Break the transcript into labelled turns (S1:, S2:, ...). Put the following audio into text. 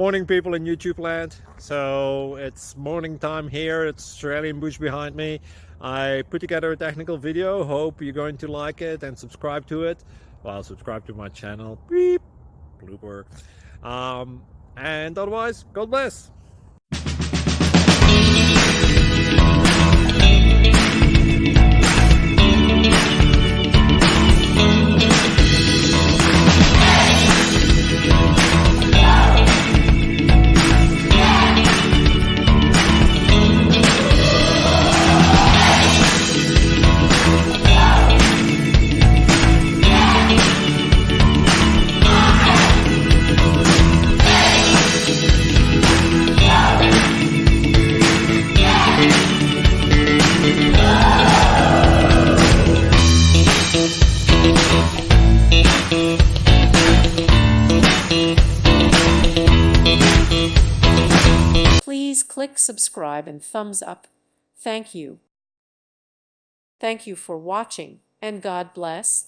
S1: Morning, people in YouTube land. So it's morning time here. It's Australian bush behind me. I put together a technical video. Hope you're going to like it and subscribe to it. Well, subscribe to my channel. Beep. Blooper. And otherwise, God bless.
S2: Please click subscribe and thumbs up. Thank you. Thank you for watching, and God bless.